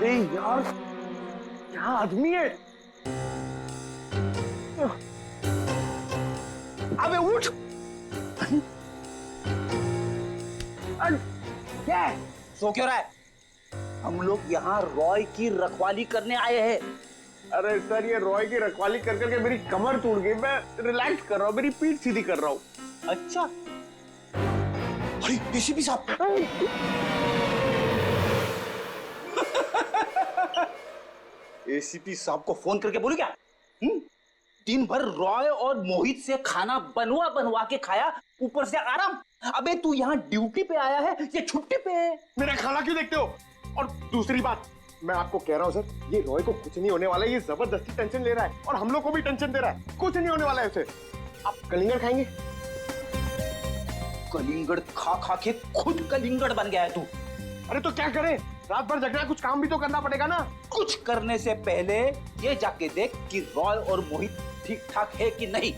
अरे यार क्या आदमी है। अबे उठ। क्या सो क्यों रहा है? हम लोग यहाँ रॉय की रखवाली करने आए हैं। अरे सर, ये रॉय की रखवाली कर करके मेरी कमर टूट गई। मैं रिलैक्स कर रहा हूँ, मेरी पीठ सीधी कर रहा हूँ। अच्छा। अरे एसीपी साहब। एसीपी साहब को फोन करके बोलू क्या? दिन भर रॉय और मोहित से खाना बनवा बनवा के खाया, ऊपर से आराम। अबे तू यहाँ ड्यूटी पे आया है या छुट्टी पे है? मेरा खाना क्यों देखते हो? और दूसरी बात, मैं आपको कह रहा हूँ सर, ये रॉय को कुछ नहीं होने वाला है। ये जबरदस्ती टेंशन ले रहा है और हम लोग को भी टेंशन दे रहा है। कुछ नहीं होने वाला है उसे। आप कलिंगड़ खाएंगे? कलिंगड़ खा खा के खुद कलिंगड़ बन गया है तू। अरे तो क्या करें, रात भर जगना, कुछ काम भी तो करना पड़ेगा ना। कुछ करने से पहले ये जाके देख कि रॉय और मोहित ठीक ठाक है कि नहीं।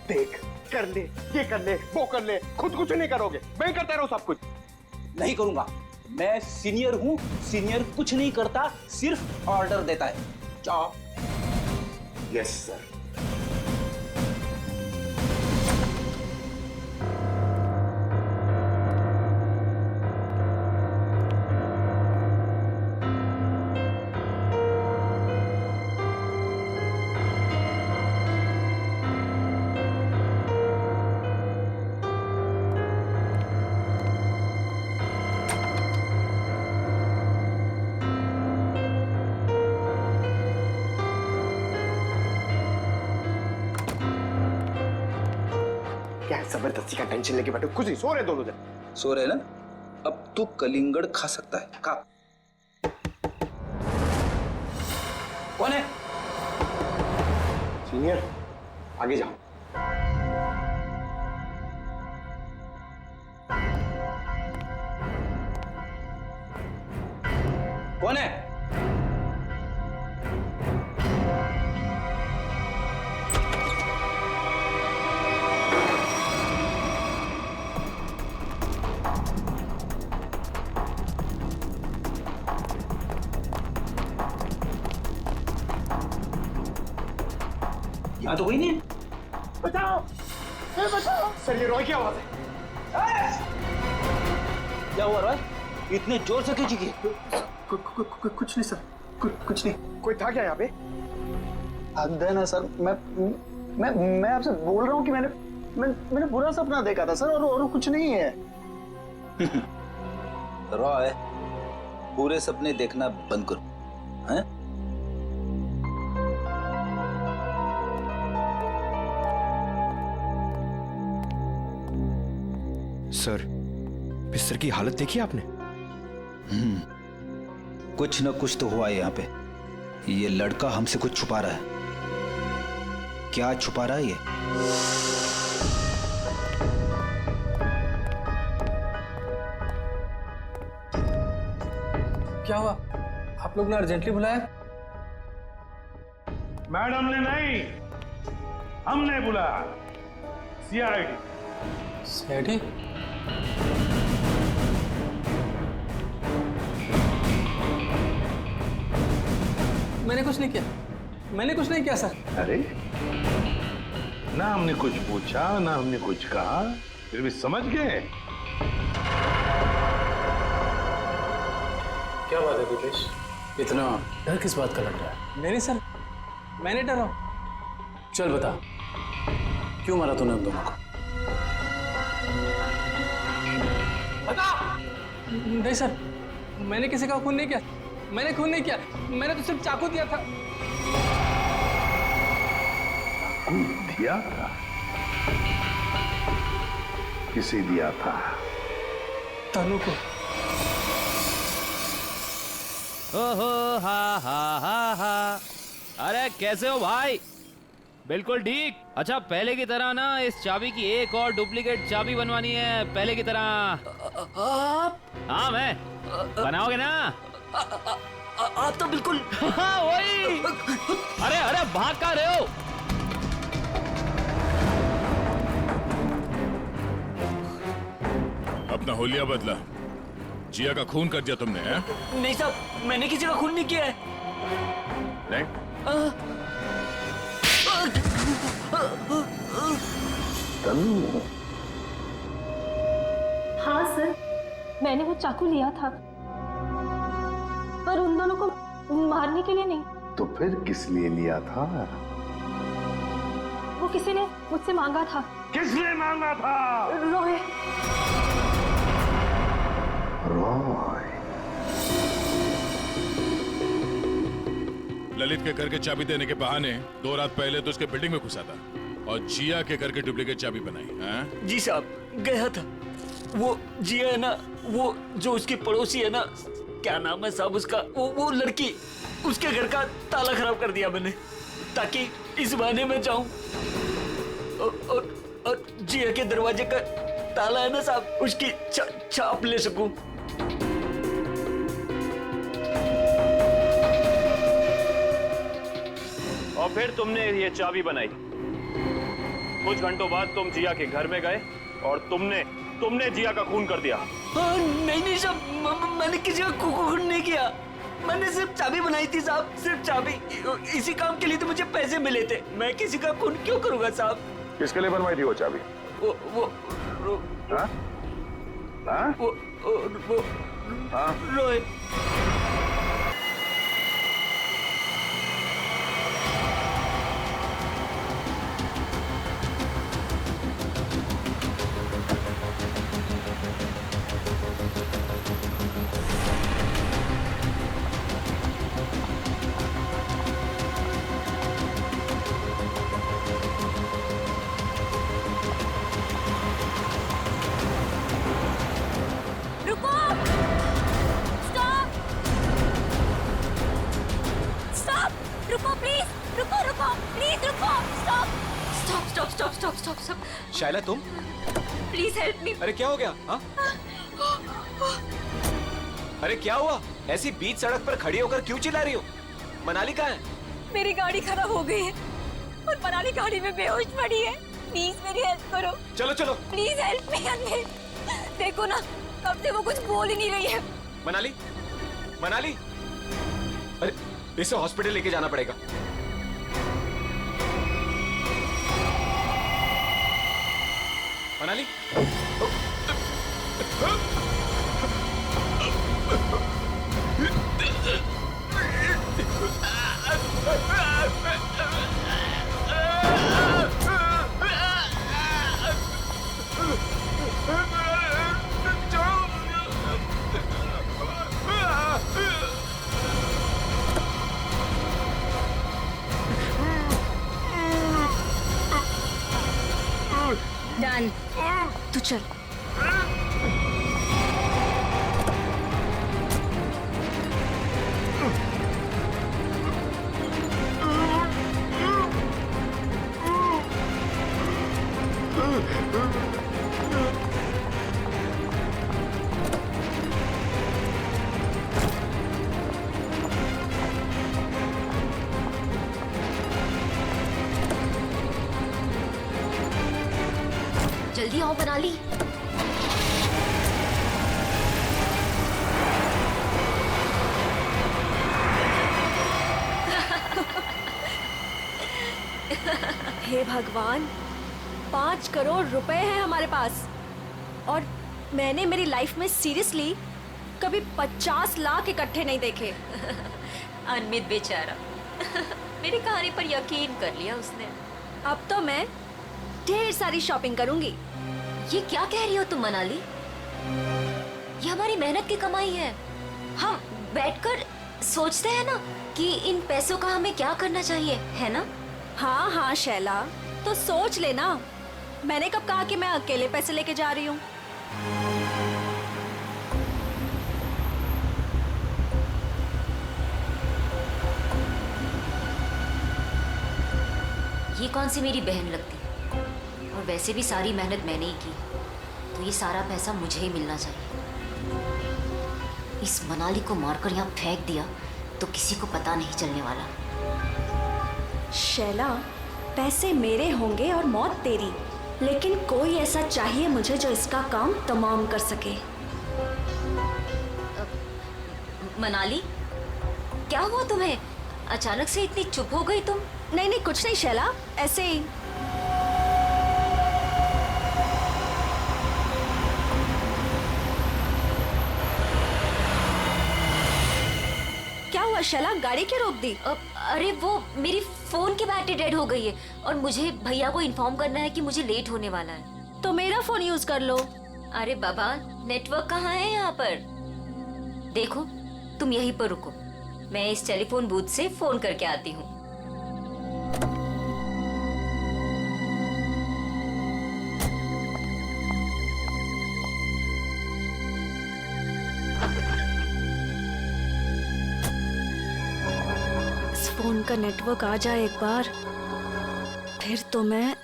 देख, कर ले, ये कर ले, वो कर ले, खुद कुछ नहीं करोगे। मैं करता रहूं सब कुछ? नहीं करूंगा। मैं सीनियर हूं, सीनियर कुछ नहीं करता, सिर्फ ऑर्डर देता है। जाओ। Yes sir. क्या जबरदस्ती का टेंशन लेके बैठे? कुछ नहीं, सो रहे दोनों जन। सो रहे ना? अब तू कलिंगड़ खा सकता है। खा। कौन है? सीनियर, आगे जाओ। कौन है? यहाँ तो कोई नहीं है। बचाओ, बचाओ। सर, ये रॉय की आवाज है। क्या हुआ रॉय? इतने जोर से क्यों चीखी? कुछ नहीं सर, कुछ नहीं। कोई था क्या यहाँ पे? हद है ना सर। मैं आपसे बोल रहा हूँ कि मैंने बुरा सपना देखा था सर, और कुछ नहीं है। रॉय, पूरे सपने देखना बंद करो। हैं? सर, बिस्तर की हालत देखी आपने? कुछ न कुछ तो हुआ है यहाँ पे। ये लड़का हमसे कुछ छुपा रहा है। क्या छुपा रहा है ये? क्या हुआ? आप लोग ने अर्जेंटली बुलाया? मैडम ने नहीं, हमने बुलाया। सीआईडी। सीआईडी? मैंने कुछ नहीं किया। मैंने कुछ नहीं किया सर। अरे, ना हमने कुछ पूछा, ना हमने कुछ कहा, फिर भी समझ गए। क्या बात है दीपेश? इतना डर किस बात का लग रहा है? नहीं सर, मैंने डरा। चल बता, क्यों मारा तूने उन दोनों को? बता। नहीं सर, मैंने किसी का खून नहीं किया। मैंने खून नहीं किया। मैंने तो सिर्फ चाकू दिया था। दिया था? किसे दिया था? तनु को। ओहो हा। अरे कैसे हो भाई? बिल्कुल ठीक। अच्छा, पहले की तरह ना इस चाबी की एक और डुप्लीकेट चाबी बनवानी है, पहले की तरह। हाँ, मैं बनाओगे ना? आप तो बिल्कुल। हाँ वही। अरे भाग कहाँ रहे हो? अपना होलिया बदला, जिया का खून कर दिया तुमने, हैं? नहीं साहब, मैंने किसी का खून नहीं किया है। नहीं? तनु, हाँ सर, मैंने वो चाकू लिया था, पर उन दोनों को मारने के लिए नहीं। तो फिर किस लिए लिया था? वो किसी ने मुझसे मांगा था। किसने मांगा था? रॉय। रॉय। ललित के घर के चाबी देने के बहाने 2 रात पहले तो उसके बिल्डिंग में घुसा था और जिया के घर की डुप्लीकेट चाबी बनाई, हैं? जी साहब, गया था। वो जिया है ना, वो जो उसकी पड़ोसी है ना, क्या नाम है साहब उसका, वो लड़की, उसके घर का ताला खराब कर दिया मैंने, ताकि इस बहाने में जाऊं और जिया के दरवाजे का ताला है ना साहब, उसकी छाप ले सकूं। और फिर तुमने ये चाबी बनाई। कुछ घंटों बाद तुम जिया के घर में गए और तुमने जिया का खून कर दिया। नहीं साहब, मैंने किसी का खून नहीं किया। मैंने सिर्फ चाबी बनाई थी साहब, सिर्फ चाबी। इसी काम के लिए तो मुझे पैसे मिले थे। मैं किसी का खून क्यों करूंगा साहब? किसके लिए बनवाई थी वो चाबी? रोहित। स्टॉप। शायला तुम? Please help me. अरे क्या हो गया? हाँ? अरे क्या हुआ? ऐसी बीच सड़क पर खड़ी होकर क्यों चिल्ला रही हो? मनाली कहाँ है? मेरी गाड़ी खराब हो गई है और मनाली गाड़ी में बेहोश पड़ी है। प्लीज मेरी हेल्प करो। चलो प्लीज हेल्प मी अंदर। देखो ना, कब से वो कुछ बोल ही नहीं रही है। मनाली अरे इसे हॉस्पिटल लेके जाना पड़ेगा। मनाली डन, तू चल। जल्दी आओ मनाली। हे भगवान, 5 करोड़ रुपए हैं हमारे पास और मैंने मेरी लाइफ में सीरियसली कभी 50 लाख इकट्ठे नहीं देखे। अनमित बेचारा मेरी कहानी पर यकीन कर लिया उसने। अब तो मैं ढेर सारी शॉपिंग करूंगी। ये क्या कह रही हो तुम मनाली? ये हमारी मेहनत की कमाई है। हम बैठकर सोचते हैं ना कि इन पैसों का हमें क्या करना चाहिए, है ना? हाँ शैला, तो सोच लेना। मैंने कब कहा कि मैं अकेले पैसे लेके जा रही हूँ? ये कौन सी मेरी बहन लगती, और वैसे भी सारी मेहनत मैंने ही की, तो ये सारा पैसा मुझे ही मिलना चाहिए। इस मनाली को मारकर यहाँ फेंक दिया तो किसी को पता नहीं चलने वाला। शैला, पैसे मेरे होंगे और मौत तेरी, लेकिन कोई ऐसा चाहिए मुझे जो इसका काम तमाम कर सके। मनाली, क्या हुआ तुम्हें? अचानक से इतनी चुप हो गई तुम? नहीं नहीं, कुछ नहीं शैला, ऐसे ही। क्या हुआ शैला, गाड़ी क्यों रोक दी? अरे वो मेरी फोन की बैटरी डेड हो गई है और मुझे भैया को इन्फॉर्म करना है कि मुझे लेट होने वाला है। तो मेरा फोन यूज कर लो। अरे बाबा, नेटवर्क कहाँ है यहाँ पर? देखो, तुम यहीं पर रुको, मैं इस टेलीफोन बूथ से फोन करके आती हूँ। इस फोन का नेटवर्क आ जाए एक बार, फिर तो मैं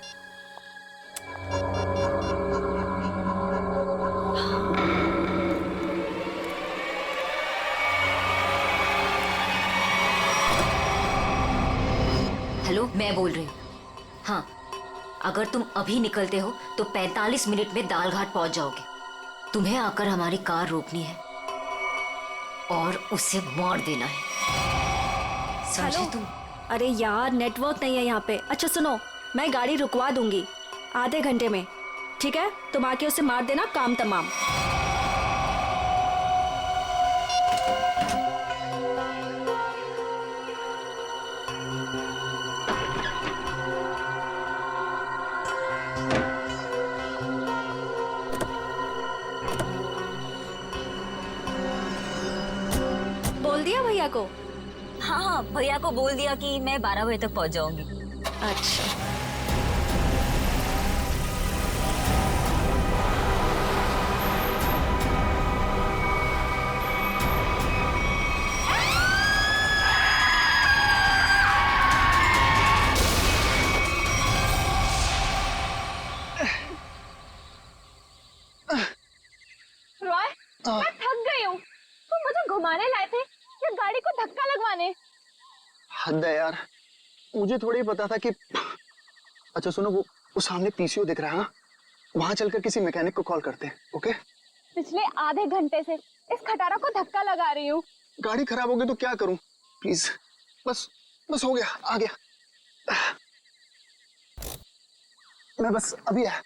हेलो, मैं बोल रही हूँ। हाँ, अगर तुम अभी निकलते हो तो 45 मिनट में दालघाट पहुंच जाओगे। तुम्हें आकर हमारी कार रोकनी है और उसे मार देना है, समझे तुम? अरे यार, नेटवर्क नहीं है यहाँ पे। अच्छा सुनो, मैं गाड़ी रुकवा दूंगी आधे घंटे में, ठीक है? तुम आके उसे मार देना, काम तमाम। बोल दिया भैया को? हाँ हाँ, भैया को बोल दिया कि मैं 12 बजे तक पहुंच जाऊंगी। अच्छा। रॉय, मैं थक गई हूँ। तुम मुझे घुमाने लाए थे या गाड़ी को धक्का लगवाने? हद है यार, मुझे थोड़ी पता था कि। अच्छा सुनो, वो सामने पीसीओ दिख रहा है ना, वहां चलकर किसी मैकेनिक को कॉल करते हैं। ओके? पिछले आधे घंटे से इस खटारा को धक्का लगा रही हूँ। गाड़ी खराब हो गई तो क्या करूं? प्लीज, बस बस हो गया, आ गया मैं, बस अभी है।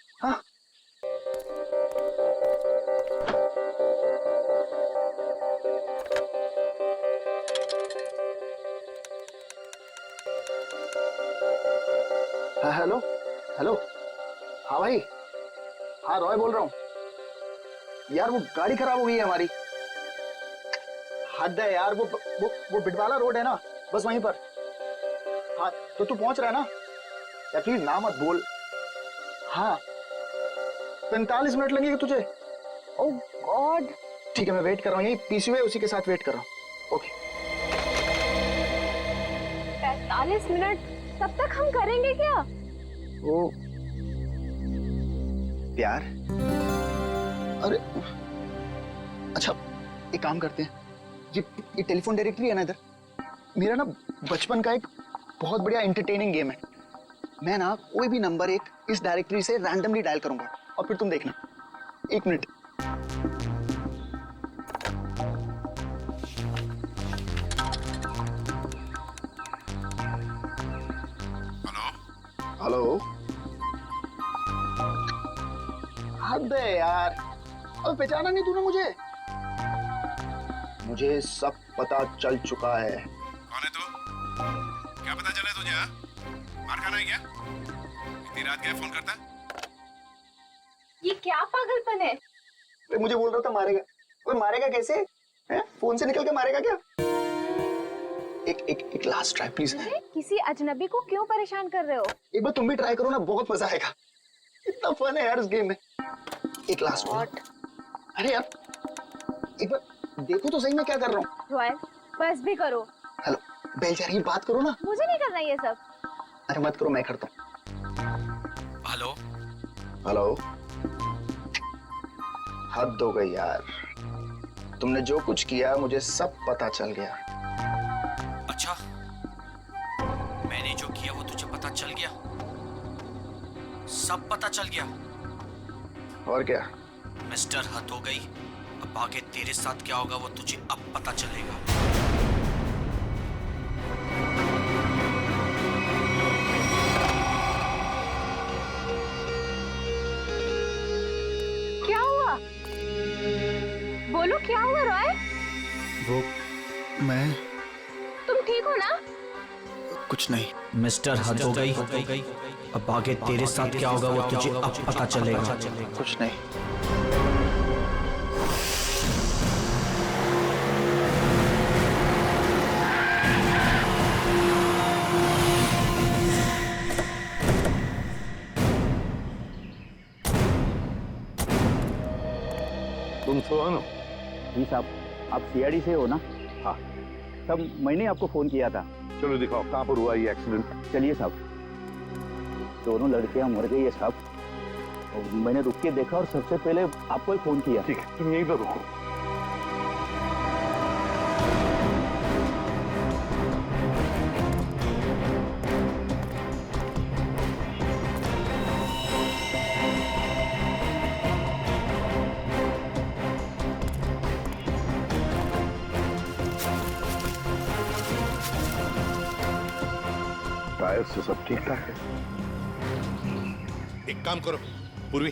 हाँ हेलो हेलो, हाँ भाई, हाँ रॉय बोल रहा हूँ यार। वो गाड़ी खराब हो गई है हमारी। हद है यार, वो बिटवाला रोड है ना, बस वहीं पर। हाँ तो तू पहुंच रहा है ना यार? प्लीज ना मत बोल। हाँ 45 मिनट लगेंगे तुझे? ओह गॉड, ठीक है मैं वेट कर रहा हूँ, यही पीसीओ है, उसी के साथ वेट कर रहा हूँ। ओके 45 मिनट, तब तक हम करेंगे क्या? ओ प्यार, अरे अच्छा एक काम करते हैं, ये टेलीफोन डायरेक्टरी है ना इधर, मेरा ना बचपन का एक बहुत बढ़िया एंटरटेनिंग गेम है। मैं ना कोई भी नंबर एक इस डायरेक्टरी से रैंडमली डायल करूंगा और फिर तुम देखना। 1 मिनट। हेलो, हद है यार, अब पहचाना नहीं तूने मुझे? मुझे सब पता चल चुका है। कौन है तू? क्या पता चला तुझे? मार खाना है क्या? इतनी रात क्या फोन करता? ये क्या पागलपन है? मुझे बोल रहा था मारेगा। वो मारेगा कैसे? है? फोन से निकल के मारेगा क्या? एक लास्ट ट्राई प्लीज। किसी अजनबी को क्यों परेशान कर रहे हो? एक बार तुम भी ट्राई करो ना, बहुत मजा आएगा। इतना फन है यार इस गेम में। एक लास्ट बार। अरे यार एक बार देखो तो सही मैं क्या कर रहा हूँ। रॉयल, बस भी करो। हेलो बेलचारी, बात करो ना। मुझे नहीं करना ये सब। अरे मत करो, मैं करता हूँ। हेलो हेलो, हद हो गई यार, तुमने जो कुछ किया मुझे सब पता चल गया। अच्छा, मैंने जो किया वो तुझे पता चल गया? सब पता चल गया? और क्या? मिस्टर हद हो गई, अब आगे तेरे साथ क्या होगा वो तुझे अब पता चलेगा। क्या हुआ? बोलो क्या हुआ रॉय? वो मैं तुम ठीक हो ना? कुछ नहीं। मिस्टर, हद हो गई। अब आगे तेरे साथ क्या होगा वो तुझे अब पता चलेगा। कुछ नहीं। तुम सोहन हो? जी साहब, आप सीआईडी से हो ना? हाँ। तब मैंने आपको फोन किया था। चलो दिखाओ कहाँ पर हुआ ये एक्सीडेंट। चलिए साहब। दोनों लड़कियां मर गई है साहब। और मैंने रुक के देखा और सबसे पहले आपको ही फोन किया। ठीक है, तुम यहीं पर रुको। टायर से सब ठीक ठाक है। एक काम करो पूर्वी,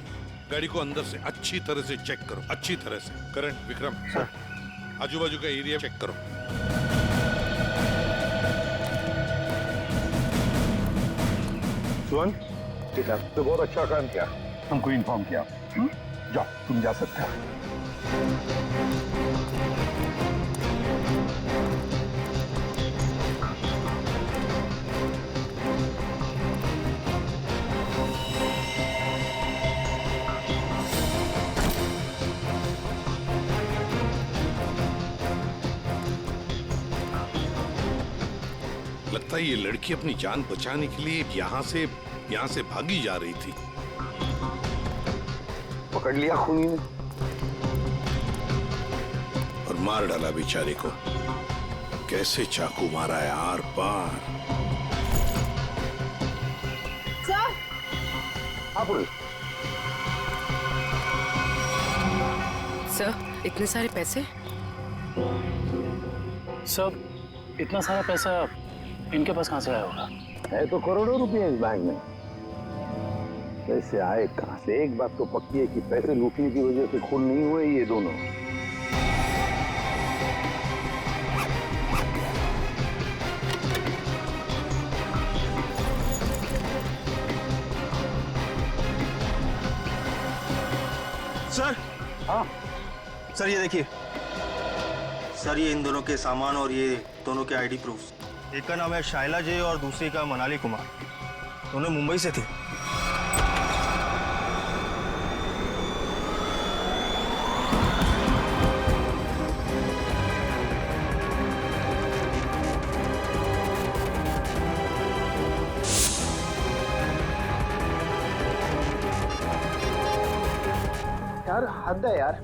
गाड़ी को अंदर से अच्छी तरह से चेक करो, अच्छी तरह से। करण, विक्रम सर, आजू बाजू का एरिया चेक करो। सुहन, ठीक है, तो बहुत अच्छा काम किया, हमको इन्फॉर्म किया। जाओ, तुम जा सकते हो। लगता है ये लड़की अपनी जान बचाने के लिए यहाँ से भागी जा रही थी। पकड़ लिया खूनी ने और मार डाला बेचारे को। कैसे चाकू मारा है आर पार। सर, हाँ पुलिस। सर, इतने सारे पैसे? सब इतना सारा पैसा इनके पास कहाँ से आया होगा? है तो करोड़ों रुपए इस बैंक में। पैसे आए कहाँ से? एक बात तो पक्की है कि पैसे लूटने की वजह से खून नहीं हुए ये दोनों। सर। हाँ सर, ये देखिए सर, ये इन दोनों के सामान और ये दोनों के आईडी प्रूफ्स। एक का नाम है शाइला जे और दूसरे का मनाली कुमार। दोनों मुंबई से थे। यार हद है यार।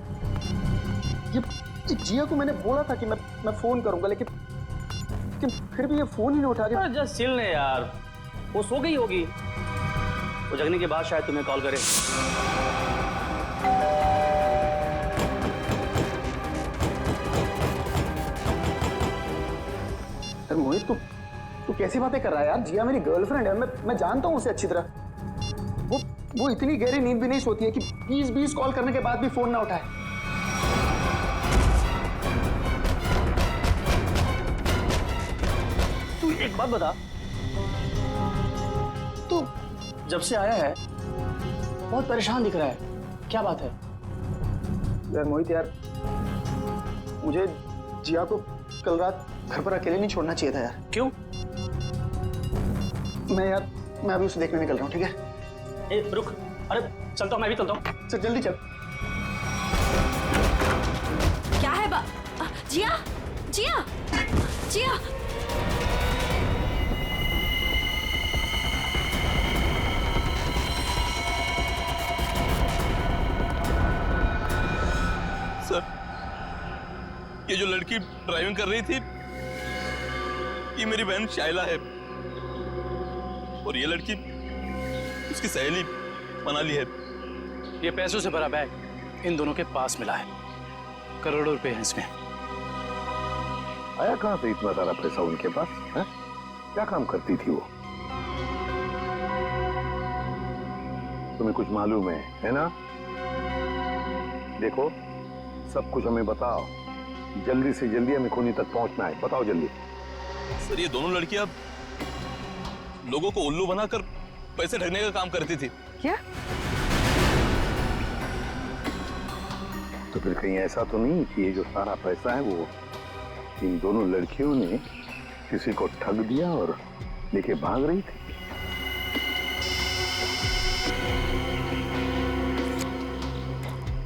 ये जिया को मैंने बोला था कि मैं फोन करूंगा, लेकिन फिर भी ये फोन ही नहीं उठा रही। जस्ट चिल ने यार, वो सो गई होगी। वो जगने के बाद शायद तुम्हें कॉल करे। अरे मोहित, तू कैसी बातें कर रहा है यार? जिया मेरी गर्लफ्रेंड है, मैं जानता हूँ उसे अच्छी तरह। वो इतनी गहरी नींद भी नहीं सोती है कि 20 कॉल करने के बाद भी फोन ना उठाए। तू एक बात बता, तू जब से आया है बहुत परेशान दिख रहा है, क्या बात है? यार मोहित यार, मुझे जिया को कल रात घर पर अकेले नहीं छोड़ना चाहिए था यार। क्यों? मैं अभी उसे देखने निकल रहा हूँ, ठीक है? ए, रुक। अरे चलता हूँ, मैं भी चलता हूँ। चल जल्दी चल। क्या है जिया, जिया, जिया। सर, ये जो लड़की ड्राइविंग कर रही थी ये मेरी बहन शाइला है और ये लड़की उसकी सहेली मनाली है। ये पैसों से भरा बैग इन दोनों के पास मिला है। करोड़ों रुपए हैं इसमें। आया कहाँ से इतना सारा पैसा उनके पास है? क्या काम करती थी वो? तुम्हें कुछ मालूम है ना? देखो, सब कुछ हमें बताओ, जल्दी से जल्दी हमें खूनी तक पहुंचना है। बताओ जल्दी। सर ये दोनों लड़कियां लोगों को उल्लू बनाकर पैसे ठगने का काम करती थी। क्या? तो फिर कहीं ऐसा तो नहीं कि ये जो सारा पैसा है वो इन दोनों लड़कियों ने किसी को ठग दिया और लेके भाग रही थी?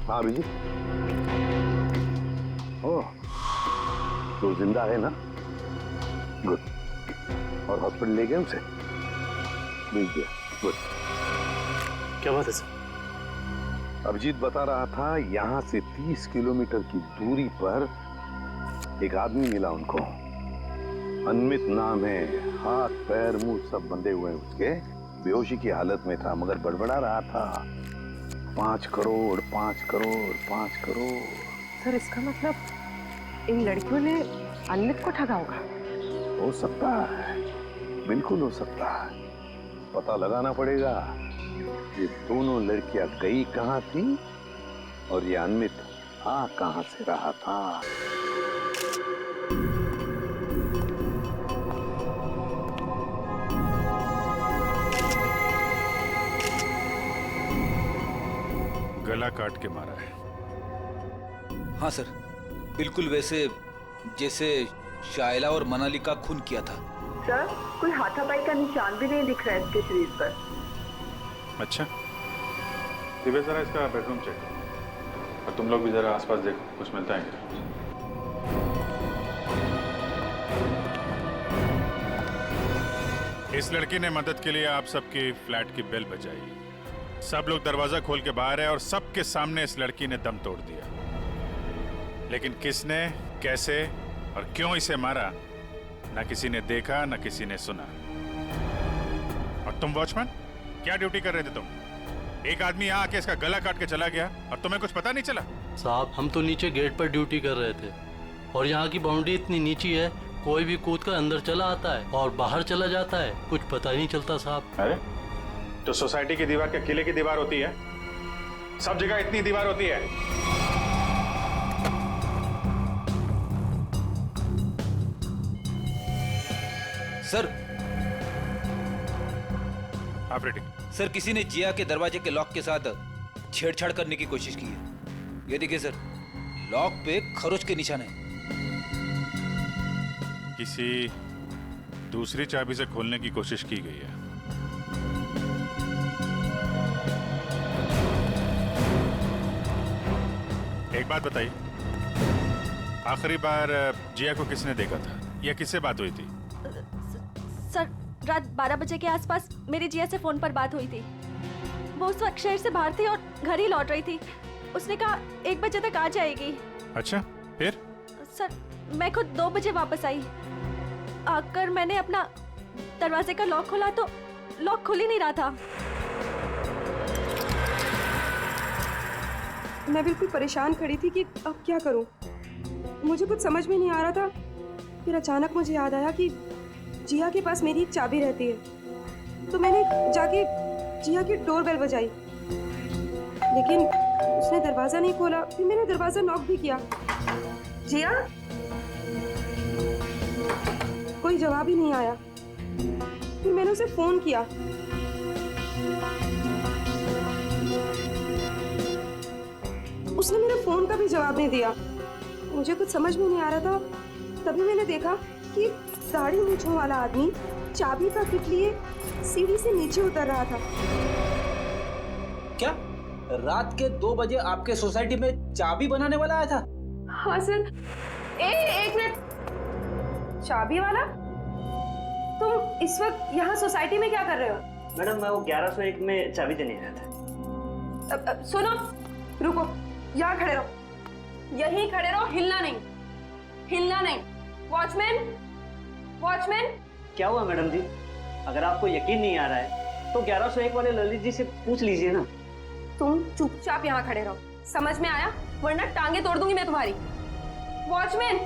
हाँ अभिजीत, ओह, तो जिंदा है ना? गुड। और हॉस्पिटल ले गए उसे? भेज दिया। गुड। क्या बात है सर? अभिजीत बता रहा था यहाँ से 30 किलोमीटर की दूरी पर एक आदमी मिला उनको। अनमित नाम है, हाथ पैर मुंह सब बंधे हुए हैं उसके, बेहोशी की हालत में था मगर बड़बड़ा रहा था 5 करोड़ 5 करोड़ 5 करोड़। सर इसका मतलब इन लड़कियों ने अनमित को ठगा होगा। हो सकता है, बिल्कुल हो सकता है। पता लगाना पड़ेगा ये दोनों लड़कियां गई कहाँ थी और ये अनमित आ कहाँ से रहा था। गला काट के मारा है। हाँ सर, बिल्कुल वैसे जैसे शाइला और मनाली का खून किया था। सर कोई हाथापाई का निशान भी नहीं दिख रहा है इसके शरीर पर। अच्छा, दिव्या जरा इसका बेडरूम चेक करो और तुम लोग भी जरा आसपास देखो, कुछ मिलता है क्या? इस लड़की ने मदद के लिए आप सबकी फ्लैट की बेल बजाई। सब लोग दरवाजा खोल के बाहर है और सबके सामने इस लड़की ने दम तोड़ दिया। लेकिन किसने, कैसे और क्यों इसे मारा, ना किसी ने देखा ना किसी ने सुना। और तुम वॉचमैन, क्या ड्यूटी कर रहे थे तुम? एक आदमी यहाँ आके इसका गला काट के चला गया और तुम्हें कुछ पता नहीं चला? साहब हम तो नीचे गेट पर ड्यूटी कर रहे थे और यहाँ की बाउंड्री इतनी नीची है, कोई भी कूद कर अंदर चला आता है और बाहर चला जाता है, कुछ पता ही नहीं चलता साहब। अरे तो सोसाइटी की दीवार क्या किले की दीवार होती है? सब जगह इतनी दीवार होती है? सर ऑपरेटिंग सर, किसी ने जिया के दरवाजे के लॉक के साथ छेड़छाड़ करने की कोशिश की है। ये देखिए सर, लॉक पे खरोच के निशान है। किसी दूसरी चाबी से खोलने की कोशिश की गई है। एक बात बताइए, आखिरी बार जिया को किसने देखा था या किससे बात हुई थी? सर रात 12 बजे के आसपास मेरी जिया से फोन पर बात हुई थी। वो उस वक्त शहर से बाहर थी और घर ही लौट रही थी। उसने कहा 1 बजे तक आ जाएगी। अच्छा, फिर? सर मैं खुद 2 बजे वापस आई। आकर मैंने अपना दरवाजे का लॉक खोला तो लॉक खुल ही नहीं रहा था। मैं बिल्कुल परेशान खड़ी थी कि अब क्या करूं। मुझे कुछ समझ में नहीं आ रहा था। फिर अचानक मुझे याद आया कि जिया के पास मेरी एक चाबी रहती है, तो मैंने जाके जिया की डोरबेल बजाई, लेकिन उसने दरवाजा नहीं खोला। फिर मैंने दरवाजा नॉक भी किया। जिया, कोई जवाब ही नहीं आया। फिर मैंने उसे फोन किया। उसने मेरे फोन का भी जवाब नहीं दिया। मुझे कुछ समझ में नहीं आ रहा था। तभी मैंने देखा कि दाढ़ी मूंछों वाला आदमी चाबी का किट लिए सीढ़ी से नीचे उतर रहा था। क्या रात के 2 बजे आपके सोसाइटी में चाबी बनाने वाला आया था? हाँ सर। एक मिनट, चाबी वाला? तुम इस वक्त यहाँ सोसाइटी में क्या कर रहे हो? मैडम मैं वो 1101 में चाबी देने आया था। सुनो, रुको, यहाँ खड़े रहो, यहीं खड़े रहो, हिलना नहीं, हिलना नहीं। Watchman, watchman. क्या हुआ मैडम जी? अगर आपको यकीन नहीं आ रहा है तो 1101 वाले ललित जी से पूछ लीजिए ना। तुम चुपचाप यहाँ खड़े रहो। समझ में आया? वरना टांगे तोड़ दूंगी मैं तुम्हारी। वॉचमैन!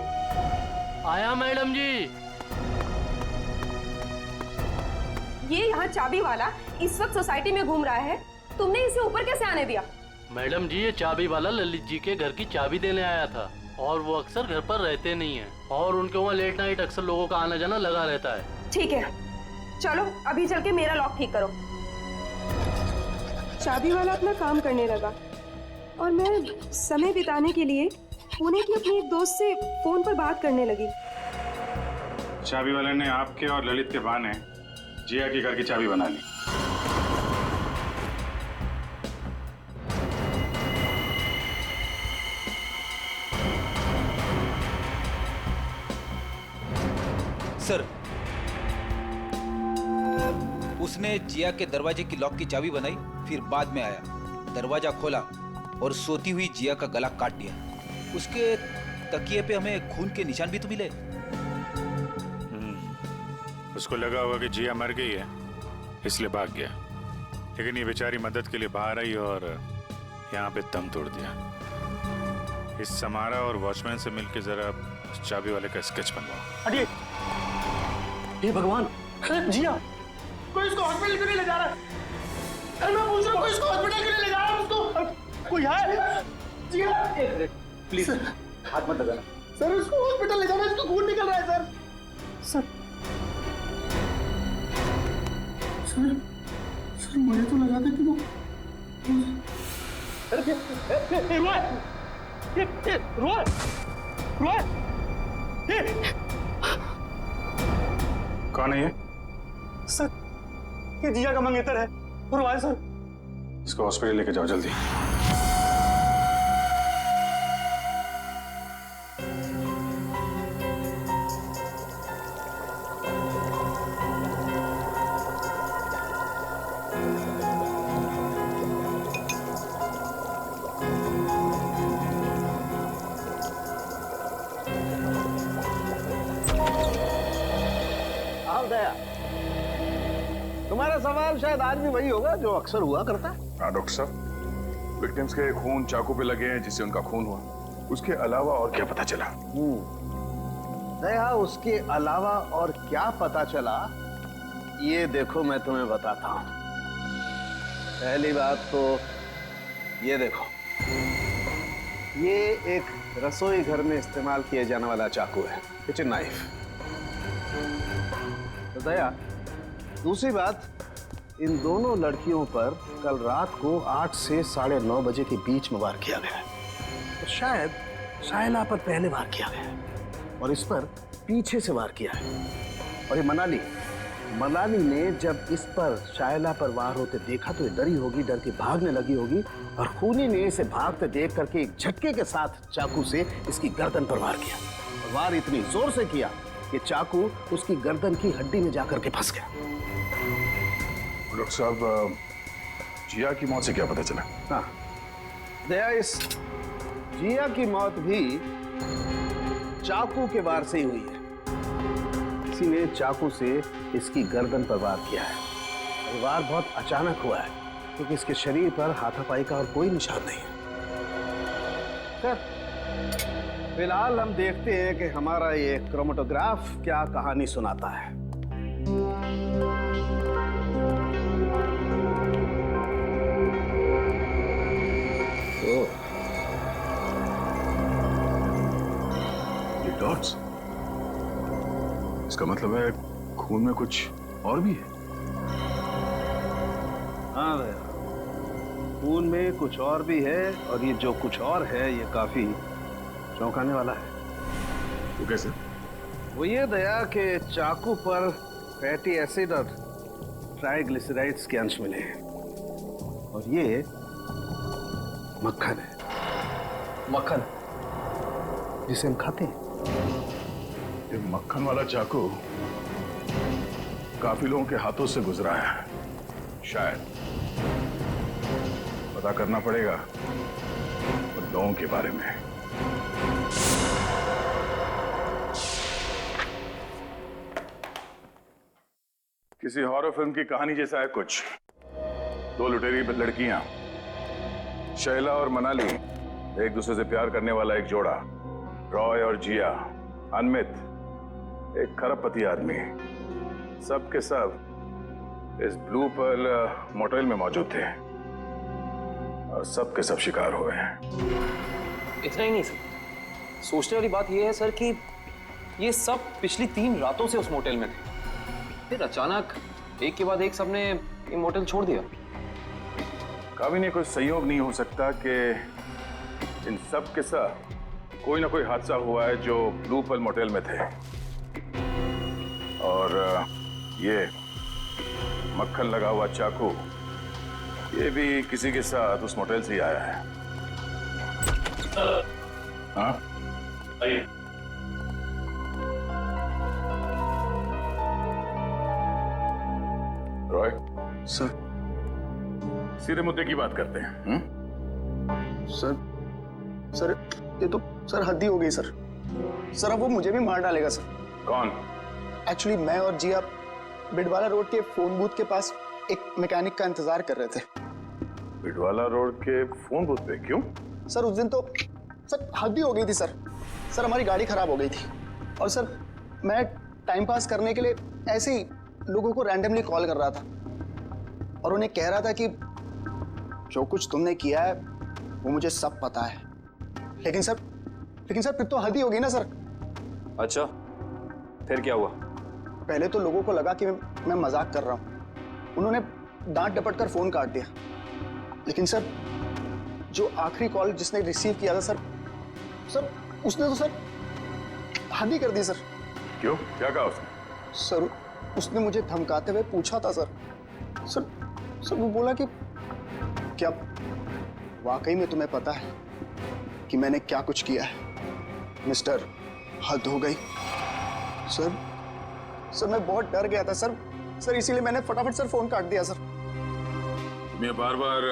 आया मैडम जी। ये यहाँ चाबी वाला इस वक्त सोसाइटी में घूम रहा है, तुमने इसे ऊपर कैसे आने दिया? मैडम जी, ये चाबी वाला ललित जी के घर की चाबी देने आया था और वो अक्सर घर पर रहते नहीं हैं और उनके वहाँ लेट नाइट अक्सर लोगों का आना जाना लगा रहता है। ठीक है, चलो अभी चल के मेरा लॉक ठीक करो। चाबी वाला अपना काम करने लगा और मैं समय बिताने के लिए पुणे की अपनी एक दोस्त से फोन पर बात करने लगी। चाबी वाले ने आपके और ललित के बहाने जिया के घर की चाबी बना ली। सर, उसने जिया के दरवाजे की लॉक की चाबी बनाई, फिर बाद में आया, दरवाजा खोला और सोती हुई जिया का गला काट दिया। उसके तकिए पे हमें खून के निशान भी तो मिले। उसको लगा होगा कि जिया मर गई है, इसलिए भाग गया। लेकिन ये बेचारी मदद के लिए बाहर आई और यहाँ पे दम तोड़ दिया। इस समारा और वॉचमैन से मिलकर जरा चाबी वाले का स्केच बनवाओ। अरे हे भगवान, जिया कोई इसको हॉस्पिटल क्यों नहीं ले जा रहा है? मैं पूछ रहा हूँ, कोई इसको हॉस्पिटल क्यों नहीं ले जा रहा है? उसको कोई है? जिया प्लीज हाथ मत लगाना सर, उसको हॉस्पिटल ले जाना, इसको खून निकल रहा है सर। सर मुझे तो लगा था कि वो रोय कौन है ये? सर, ये जिया का मंगेतर है। रोय सर, इसको हॉस्पिटल लेके जाओ जल्दी। तुम्हारा सवाल शायद आज भी वही होगा जो अक्सर हुआ करता है। हाँ डॉक्टर साहब, विक्टिम्स के खून चाकू पे लगे हैं जिससे उनका खून हुआ। उसके अलावा और क्या पता चला? दया, उसके अलावा और क्या पता चला, ये देखो मैं तुम्हें बताता हूं। पहली बात तो ये देखो, ये एक रसोई घर में इस्तेमाल किए जाने वाला चाकू है, किचन नाइफ। तो दया, दूसरी बात, इन दोनों लड़कियों पर कल रात को 8 से 9:30 बजे के बीच में वार किया गया है। तो शायद शायला पर पहले वार किया गया है और इस पर पीछे से वार किया है। और ये मनाली ने जब इस पर शायला पर वार होते देखा तो ये डरी होगी, डर के भागने लगी होगी और खूनी ने इसे भागते देख करके एक झटके के साथ चाकू से इसकी गर्दन पर वार किया। और वार इतनी जोर से किया कि चाकू उसकी गर्दन की हड्डी में जाकर के फंस गया। डॉक्टर साहब, जिया की मौत से क्या पता चला? हाँ दया, इस जिया की मौत भी चाकू के वार से ही हुई है। किसी ने चाकू से इसकी गर्दन पर वार किया है। वार बहुत अचानक हुआ है क्योंकि इसके शरीर पर हाथापाई का और कोई निशान नहीं है। फिलहाल हम देखते हैं कि हमारा ये क्रोमेटोग्राफ क्या कहानी सुनाता है। ये डॉट्स, इसका मतलब है खून में कुछ और भी है। हाँ भैया, खून में कुछ और भी है और ये जो कुछ और है ये काफी चौंकाने वाला है। वो कैसे? वो ये दया के चाकू पर फैटी एसिड और ट्राइग्लिसराइड्स के अंश मिले हैं और ये मक्खन है। मक्खन जिसे हम खाते हैं। ये मक्खन वाला चाकू काफी लोगों के हाथों से गुजरा है। शायद पता करना पड़ेगा उन लोगों के बारे में। किसी हॉरर फिल्म की कहानी जैसा है कुछ। 2 लुटेरी लड़कियां शैला और मनाली एक दूसरे से प्यार करने वाला एक जोड़ा, रॉय और जिया, अनमित एक खरबपति आदमी, सब के सब इस ब्लू पर्ल मोटेल में मौजूद थे और सब के सब शिकार हुए हैं। इतना ही नहीं सर, सोचने वाली बात यह है सर कि ये सब पिछली 3 रातों से उस मोटेल में थे, फिर अचानक एक के बाद एक सबने ये मोटेल छोड़ दिया। कभी नहीं कोई संयोग नहीं हो सकता कि इन सब के साथ कोई ना कोई हादसा हुआ है जो ब्लू पर्ल मोटेल में थे, और ये मक्खन लगा हुआ चाकू ये भी किसी के साथ उस मोटेल से ही आया है। हाँ आइए। रॉय सर, सीधे मुद्दे की बात करते हैं। सर ये तो सर हद ही हो गई सर। सर अब वो मुझे भी मार डालेगा सर। कौन? एक्चुअली मैं और जिया बिडवाला रोड के फोन बूथ के पास एक मैकेनिक का इंतजार कर रहे थे। बिडवाला रोड के फोन बूथ पे? क्यों? सर उस दिन तो सर हद ही हो गई थी सर। सर हमारी गाड़ी खराब हो गई थी और सर मैं टाइम पास करने के लिए ऐसे ही लोगों को रैंडमली कॉल कर रहा था और उन्हें कह रहा था कि जो कुछ तुमने किया है वो मुझे सब पता है। लेकिन सर फिर तो हद ही होगी ना सर। अच्छा, फिर क्या हुआ? पहले तो लोगों को लगा कि मैं मजाक कर रहा हूँ, उन्होंने डांट डपट कर फोन काट दिया। लेकिन सर जो आखिरी कॉल जिसने रिसीव किया था सर उसने तो सर हद ही कर दी सर। क्यों? क्या कहा उसने? सर उसने मुझे धमकाते हुए पूछा था सर वो बोला कि क्या वाकई में तुम्हें पता है कि मैंने क्या कुछ किया है? मिस्टर, हद हो गई। सर मैं बहुत डर गया था सर इसीलिए मैंने फटाफट सर फोन काट दिया सर। तुम ये बार बार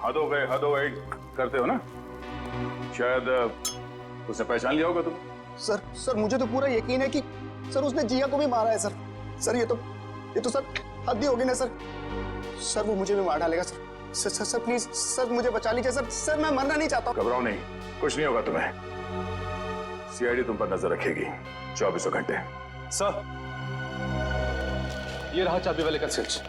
हद हो गए करते हो ना? शायद उसने पहचान लिया होगा तुम। सर मुझे तो पूरा यकीन है कि सर उसने जिया को भी मारा है सर ये तो सर हद ही होगी ना सर वो मुझे भी मार डालेगा सर प्लीज सर मुझे बचा लीजिए सर मैं मरना नहीं चाहता। घबराओ नहीं, कुछ नहीं होगा तुम्हें। सीआईडी तुम पर नजर रखेगी 24 घंटे। सर ये रहा चाबी वाले का स्विच।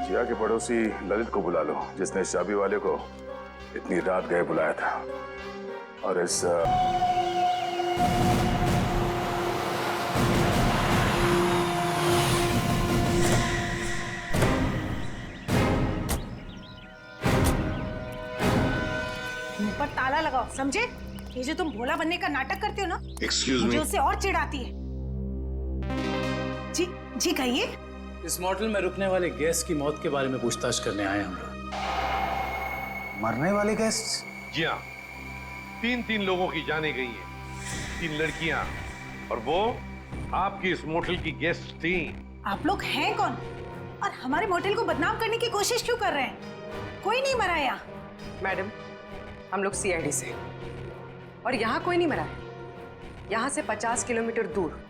जिया के पड़ोसी ललित को बुला लो, जिसने इस चाबी वाले को इतनी रात गए बुलाया था। और इस मुंह पर ताला लगाओ, समझे? ये जो तुम भोला बनने का नाटक करते हो ना, Excuse मुझे me? उससे और चिढ़ाती है। जी कहिए। इस मोटेल में रुकने वाले गेस्ट की मौत के बारे में पूछताछ करने आए हम लोग। मरने वाले गेस्ट? जी हाँ, 3 लोगों की जाने गई है, 3 लड़कियां, और वो आपकी इस मोटेल की गेस्ट थी। आप लोग हैं कौन और हमारे मोटेल को बदनाम करने की कोशिश क्यों कर रहे हैं? कोई नहीं मरा यहाँ। मैडम, हम लोग सीआईडी से, और यहाँ कोई नहीं मरा है। यहाँ से 50 किलोमीटर दूर।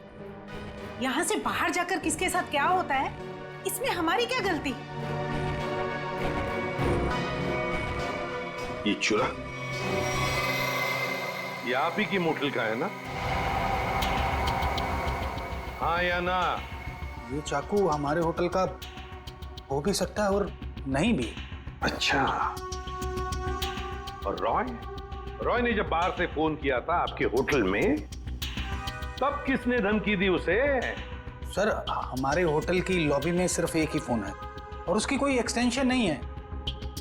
यहाँ से बाहर जाकर किसके साथ क्या होता है, इसमें हमारी क्या गलती? ये चूल्हा ये आप ही की मोटेल का है ना? हाँ या ना? ये चाकू हमारे होटल का हो भी सकता है और नहीं भी। अच्छा, और रॉय ने जब बाहर से फोन किया था आपके होटल में, तब किसने धमकी दी उसे? सर हमारे होटल की लॉबी में सिर्फ एक ही फोन है और उसकी कोई एक्सटेंशन नहीं है,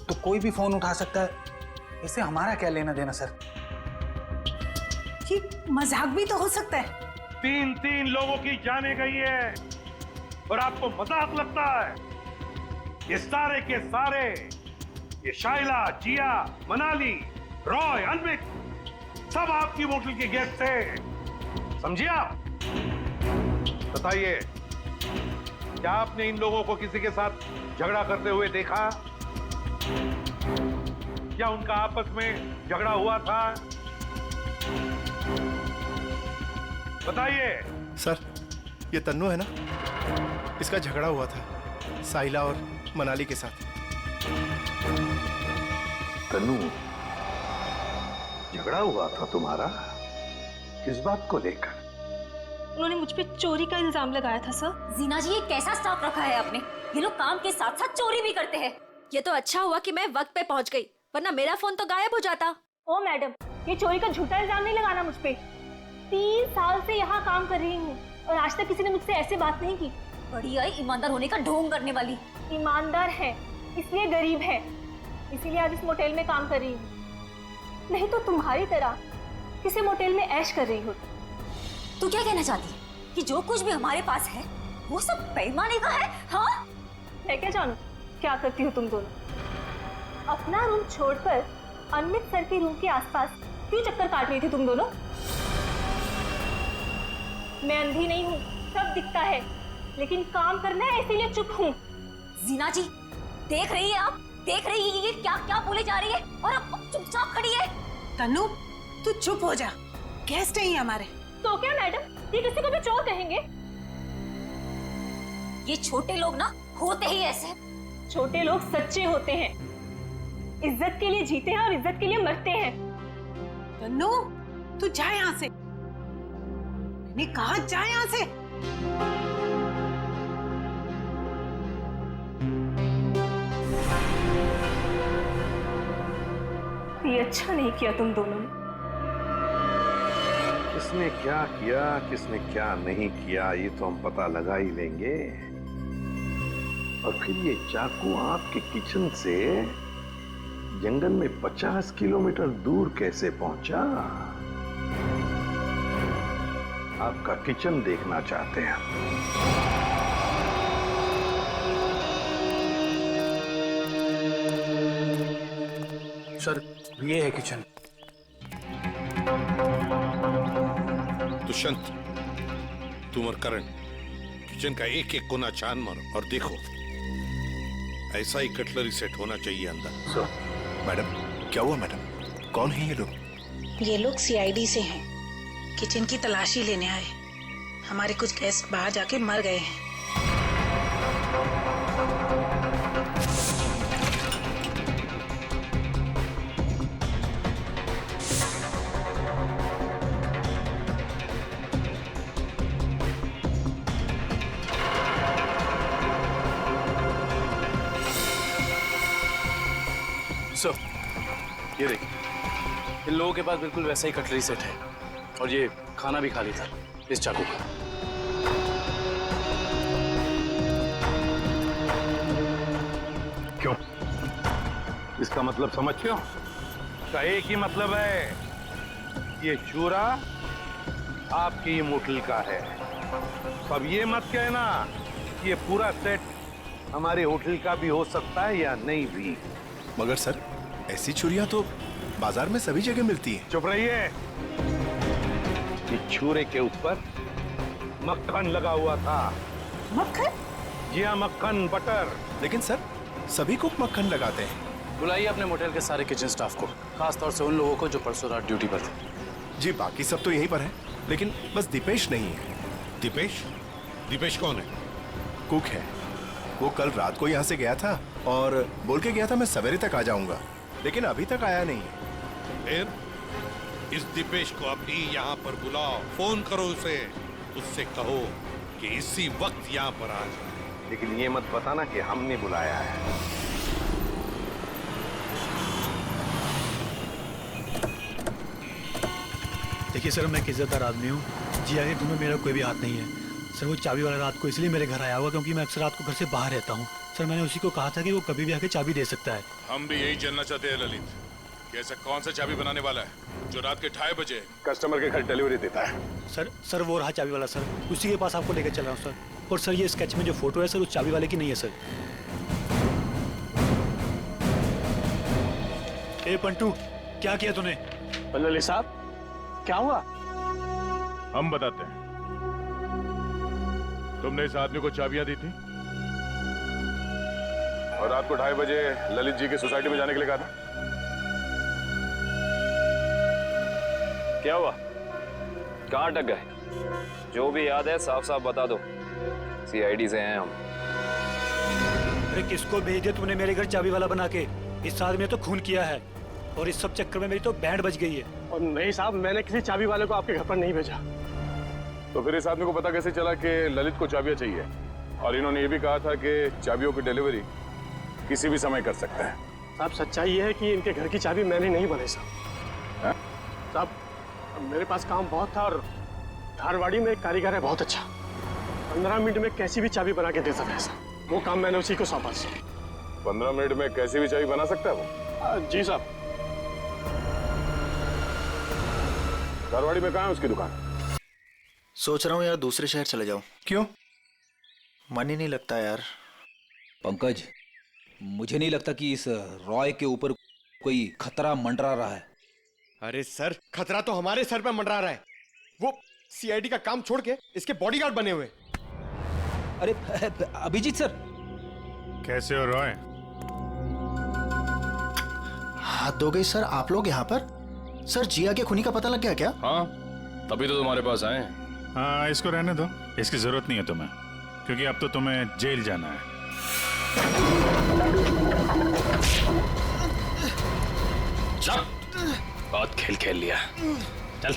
तो कोई भी फोन उठा सकता है। इससे हमारा क्या लेना देना सर? ये मजाक भी तो हो सकता है। 3 लोगों की जाने गई है और आपको मजाक लगता है? ये सारे के सारे, ये शाइला, जिया, मनाली, रॉय, अनमित, सब आपकी मोटेल के गेस्ट थे, समझिए आप? बताइए, क्या आपने इन लोगों को किसी के साथ झगड़ा करते हुए देखा? क्या उनका आपस में झगड़ा हुआ था? बताइए। सर ये तन्नू है ना, इसका झगड़ा हुआ था। साहिला और मनाली के साथ। तनु, झगड़ा हुआ था तुम्हारा? किस बात को लेकर? उन्होंने मुझ पे चोरी का इल्जाम लगाया था सर। जीना जी, ये कैसा स्टाफ रखा है आपने? ये लोग काम के साथ साथ चोरी भी करते हैं। ये तो अच्छा हुआ कि मैं वक्त पे पहुंच गई, वरना मेरा फोन तो गायब हो जाता। ओ मैडम, ये चोरी का झूठा इल्जाम नहीं लगाना मुझ पे। 3 साल से यहाँ काम कर रही हूँ और आज तक किसी ने मुझसे ऐसे बात नहीं की। बड़ी आई ईमानदार होने का ढोंग करने वाली। ईमानदार है इसलिए गरीब है, इसीलिए आज इस मोटेल में काम कर रही हूँ, नहीं तो तुम्हारी तरह किसी मोटेल में ऐश कर रही हो। तू क्या कहना चाहती है कि जो कुछ भी हमारे पास है वो सब बेईमानी का है? हाँ, मैं क्या जानूं क्या करती हो तुम दोनों। अपना रूम छोड़कर अनमित सर के रूम के आसपास क्यों चक्कर काट रही थी तुम दोनों? मैं अंधी नहीं हूँ, सब दिखता है, लेकिन काम करना है इसीलिए चुप हूँ। जीना जी, देख रही है आप? देख रही है ये क्या क्या बोले जा रही है और अब चुपचाप खड़ी है। तनु, तू चुप हो जा, गेस्ट है हमारे। तो क्या मैडम, ये किसी को भी चोर कहेंगे? ये छोटे लोग ना होते ही ऐसे। छोटे लोग सच्चे होते हैं, इज्जत के लिए जीते हैं और इज्जत के लिए मरते हैं। तनु, तू जा यहाँ से। मैंने कहा जा यहाँ से। ये अच्छा नहीं किया तुम दोनों ने। किसने क्या किया, किसने क्या नहीं किया, ये तो हम पता लगा ही लेंगे। और फिर ये चाकू आपके किचन से जंगल में 50 किलोमीटर दूर कैसे पहुंचा? आपका किचन देखना चाहते हैं। सर, ये है किचन। दुष्यंत, तुम और करण किचन का एक एक कोना छान मारो और देखो, ऐसा ही कटलरी सेट होना चाहिए अंदर। मैडम, क्या हुआ मैडम? कौन है ये लोग? ये लोग सीआईडी से हैं, किचन की तलाशी लेने आए। हमारे कुछ गेस्ट बाहर जाके मर गए हैं। सर, ये देखिए, इन लोगों के पास बिल्कुल वैसा ही कटलरी सेट है और ये खाना भी खाली था इस चाकू का। क्यों? इसका मतलब समझते हो? इसका एक ही मतलब है, ये चूरा आपकी ही मोटल का है। अब ये मत कहना ये पूरा सेट हमारे होटल का भी हो सकता है या नहीं भी। मगर सर, ऐसी छुरियां तो बाजार में सभी जगह मिलती हैं। चुप रहिए। इस छुरे के ऊपर मक्खन लगा हुआ था। मक्खन? जी हाँ, मक्खन, बटर। लेकिन सर, सभी कुक मक्खन लगाते हैं। बुलाइए अपने मोटेल के सारे किचन स्टाफ को, खास तौर से उन लोगों को जो परसों रात ड्यूटी पर थे। जी, बाकी सब तो यहीं पर है, लेकिन बस दीपेश नहीं है। दीपेश? दीपेश कौन है? कुक है। वो कल रात को यहाँ से गया था और बोल के गया था मैं सवेरे तक आ जाऊंगा, लेकिन अभी तक आया नहीं है। फिर इस दीपेश को अभी यहाँ पर बुलाओ, फोन करो उसे, उससे कहो कि इसी वक्त यहाँ पर आ जाए। लेकिन ये मत बताना कि हमने बुलाया है। देखिए सर, मैं एक इज्जतदार आदमी हूँ, जिया के घर में मेरा कोई भी हाथ नहीं है। सर, वो चाबी वाला रात को इसलिए मेरे घर आया हुआ क्योंकि मैं अक्सर रात को घर से बाहर रहता हूँ। सर, मैंने उसी को कहा था कि वो कभी भी आके चाबी दे सकता है। हम भी यही जानना चाहते हैं ललित, कि ऐसा कौन सा चाबी बनाने वाला है जो रात के 2:30 बजे कस्टमर के घर डिलीवरी देता है। सर वो रहा चाबी वाला सर, उसी के पास आपको लेकर चल रहा हूँ सर। और सर, ये स्केच में जो फोटो है सर, उस चाबी वाले की नहीं है सर। ए पंटू, क्या किया तूने? ललित साहब, क्या हुआ? हम बताते हैं। तुमने इस आदमी को चाबियां दी थी और रात को 2:30 बजे ललित जी की सोसाइटी में जाने के लिए कहा था। क्या हुआ? कहाँ अटक गए? जो भी याद है साफ साफ बता दो, सीआईडी से हैं हम। अरे किसको भेज दिया तुमने मेरे घर चाबी वाला बना के? इस आदमी ने तो खून किया है और इस सब चक्कर में मेरी तो बैंड बज गई है। और नहीं साहब, मैंने किसी चाबी वाले को आपके घर पर नहीं भेजा। तो फिर इस आदमी को पता कैसे चला कि ललित को चाबियां चाहिए? और इन्होंने ये भी कहा था कि चाबियों की डिलीवरी किसी भी समय कर सकता है। साहब सच्चाई ये है कि इनके घर की चाबी मैंने नहीं बनाई साहब। साहब मेरे पास काम बहुत था और धारवाड़ी में एक कारीगर है बहुत अच्छा, 15 मिनट में कैसी भी चाबी बना के दे सकता है साहब। वो काम मैंने उसी को सौंपा। 15 मिनट में कैसी भी चाबी बना सकता है वो? जी साहब। धारवाड़ी में कहाँ है उसकी दुकान? सोच रहा हूँ यार दूसरे शहर चले जाऊं। क्यों? मन ही नहीं लगता यार। पंकज, मुझे नहीं लगता कि इस रॉय के ऊपर कोई खतरा मंडरा रहा है। अरे सर, खतरा तो हमारे सर पे मंडरा रहा है। वो सीआईडी का काम छोड़ के इसके बॉडीगार्ड बने हुए। अरे अभिजीत सर। कैसे हो रॉय? हाथ धो गई सर आप लोग यहाँ पर? सर जिया के खूनी का पता लग गया क्या? हाँ, तभी तो तुम्हारे पास आए। हाँ, इसको रहने दो, इसकी जरूरत नहीं है तुम्हें, क्योंकि अब तो तुम्हें जेल जाना है। चल, बहुत खेल खेल लिया, चल।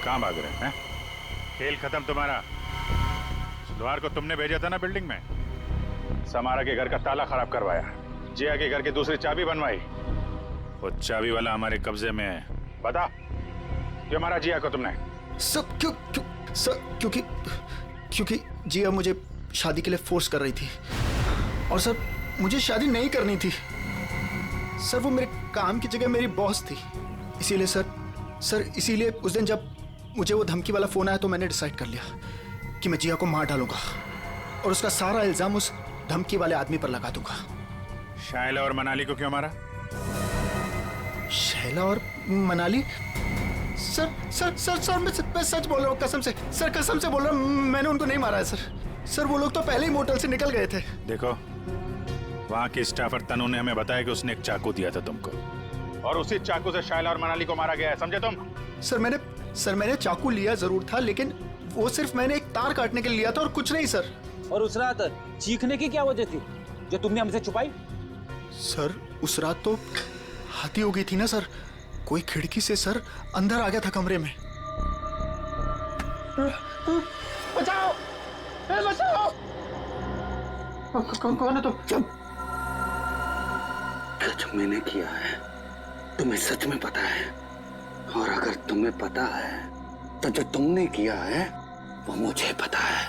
कहाँ भाग रहे हैं? खेल खत्म तुम्हारा। सुधार को तुमने भेजा था ना बिल्डिंग में, समारा के घर का ताला खराब करवाया, जिया के घर की दूसरी चाबी बनवाई। वो चाबी वाला हमारे कब्जे में है। बता, क्यों मारा जिया को तुमने? सर क्योंकि जिया मुझे शादी के लिए फोर्स कर रही थी और सर मुझे शादी नहीं करनी थी। सर वो मेरे काम की जगह मेरी बॉस थी, इसीलिए इसीलिए उस दिन जब मुझे वो धमकी वाला फोन आया तो मैंने डिसाइड कर लिया कि मैं जिया को मार डालूंगा और उसका सारा इल्जाम उस धमकी वाले आदमी पर लगा दूंगा। शायला और मनाली को क्यों मारा? शैला और मनाली? सर मैं सच बोल रहा हूँ, कसम से सर, कसम से बोल रहा हूँ, मैंने उनको नहीं मारा है सर। वो लोग तो पहले ही मोटल से निकल गए थे। देखो, वहाँ के स्टाफर तनु ने हमें बताया कि उसने एक चाकू दिया था तुमको और उसी चाकू से शायला और मनाली को मारा गया है, समझे तुम? सर मैंने चाकू लिया जरूर था, लेकिन वो सिर्फ मैंने एक तार काटने के लिए लिया था और कुछ नहीं सर। और उस रात चीखने की क्या वजह थी जो तुमने हमसे छुपाई? सर उस रात तो हाथी हो गई थी ना सर, कोई खिड़की से सर अंदर आ गया था कमरे में। बचाओ, बचाओ। कौन है तुम? जो मैंने किया है तुम्हें सच में पता है, और अगर तुम्हें पता है तो जो तुमने किया है वो मुझे पता है,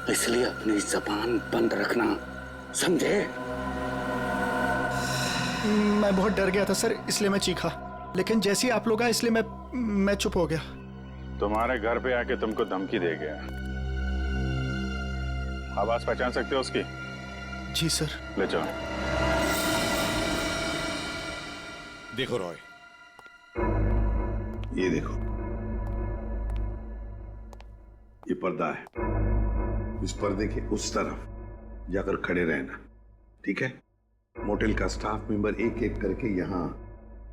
इसलिए अपनी जबान बंद रखना, समझे? मैं बहुत डर गया था सर, इसलिए मैं चीखा, लेकिन जैसे ही आप लोग आए इसलिए मैं चुप हो गया। तुम्हारे घर पे आके तुमको धमकी दे गया। आवाज पहचान सकते हो उसकी? जी सर। ले जाओ। देखो रॉय, ये देखो, ये पर्दा है, इस पर्दे के उस तरफ जाकर खड़े रहना, ठीक है? मोटेल का स्टाफ मेंबर एक एक करके यहाँ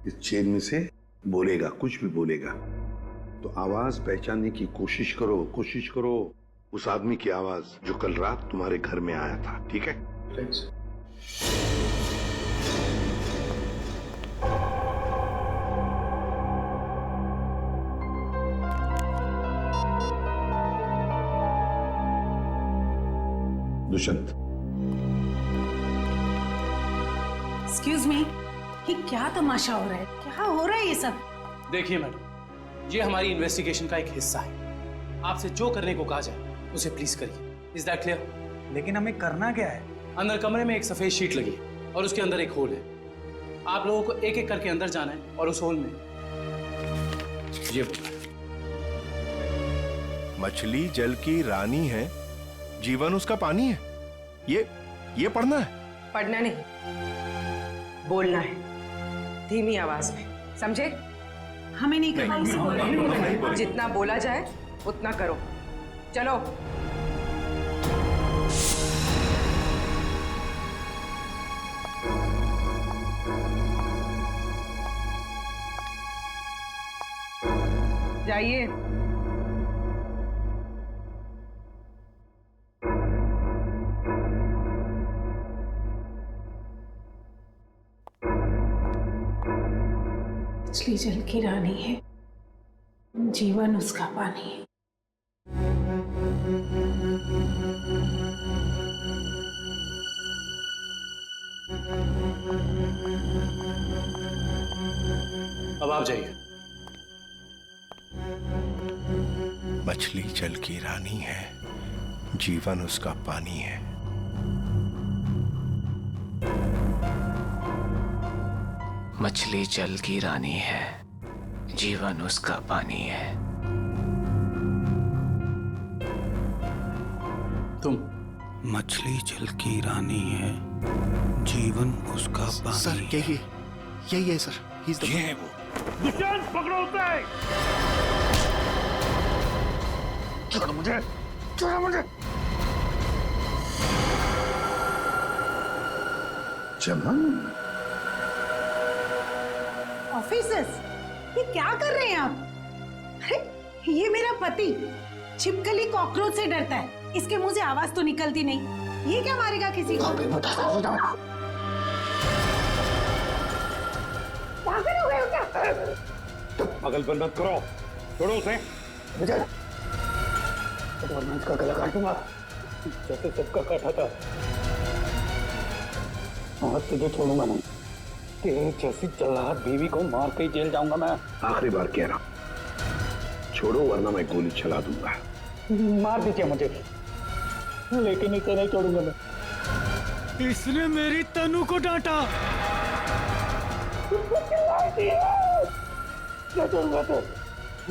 इस चेन में से बोलेगा, कुछ भी बोलेगा तो आवाज पहचानने की कोशिश करो उस आदमी की आवाज जो कल रात तुम्हारे घर में आया था, ठीक है? दुष्यंत। एक्सक्यूज मी, ये क्या तमाशा हो रहा है? क्या हो रहा है ये सब? देखिए मैडम, ये हमारी इन्वेस्टिगेशन का एक हिस्सा है। आपसे जो करने को कहा जाए उसे प्लीज करिए। Is that clear? लेकिन हमें करना क्या है? अंदर कमरे में एक सफेद शीट लगी है और उसके अंदर एक होल है। आप लोगों को एक एक करके अंदर जाना है और उस होल में ये मछली जल की रानी है, जीवन उसका पानी है, ये पढ़ना है। पढ़ना नहीं, बोलना है, धीमी आवाज में, समझे? हमें नहीं करना। जितना बोला जाए उतना करो। चलो। जाइए। मछली जल की रानी है, जीवन उसका पानी है। अब आप जाइए। मछली जल की रानी है, जीवन उसका पानी है। मछली जल की रानी है, जीवन उसका पानी है। तुम मछली जल की रानी है, जीवन उसका पानी। सर यही है सर। ये वो दुष्यंत पकड़ो उसे। छोड़ो मुझे, छोड़ो मुझे। चमन, ऑफिसर्स, ये क्या कर रहे हैं आप? अरे ये मेरा पति छिपकली कॉकरोच से डरता है, इसके मुंह से आवाज तो निकलती नहीं, ये क्या मारेगा किसी को? पागल हो गए हो क्या? पागलपन मत करो, छोड़ो उसे। विजय, वरना इसका गला काटूंगा जैसे सबका काटा था। और तुझे छोड़ूंगा नहीं, तेरे जैसी जल्लाद बीवी को मार के ही जेल जाऊंगा मैं। आखिरी बार कह रहा हूं, छोड़ो वरना मैं गोली चला दूंगा। मार दीजिए मुझे, लेकिन इसे नहीं छोड़ूंगा मैं। इसने मेरी तनु को डांटा। क्या छोड़ूंगा तो?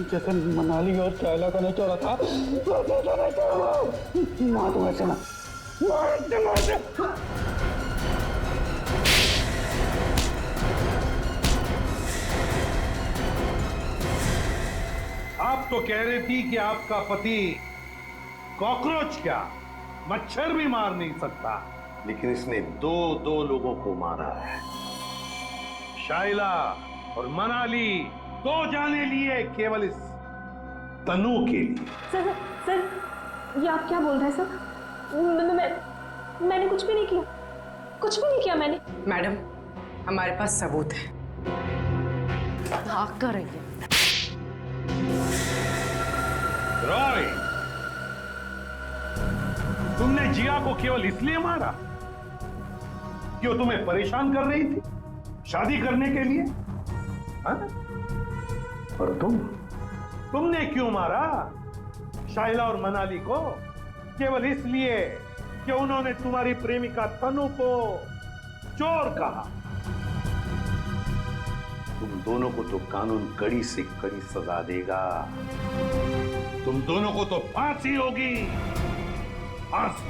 जैसे मनाली और चाइला का नहीं छोड़ा था, वैसे तो नहीं छोड़ूंगा। मार दूंगा इसे ना, मार दे। आप तो कह रही थी कि आपका पति कॉकरोच क्या मच्छर भी मार नहीं सकता, लेकिन इसने दो लोगों को मारा है। शाइला और मनाली, दो जाने लिए केवल इस तनु के लिए। सर, ये आप क्या बोल रहे हैं सर? मैंने कुछ भी नहीं किया, कुछ भी नहीं किया मैंने। मैडम, हमारे पास सबूत है। भाग कर रही है। रॉय, तुमने जिया को केवल इसलिए मारा कि वो तुम्हें परेशान कर रही थी शादी करने के लिए? हाँ? और तुमने क्यों मारा शाइला और मनाली को? केवल इसलिए कि उन्होंने तुम्हारी प्रेमिका तनु को चोर कहा। तुम दोनों को तो कानून कड़ी से कड़ी सजा देगा। तुम दोनों को तो फांसी होगी, फांसी।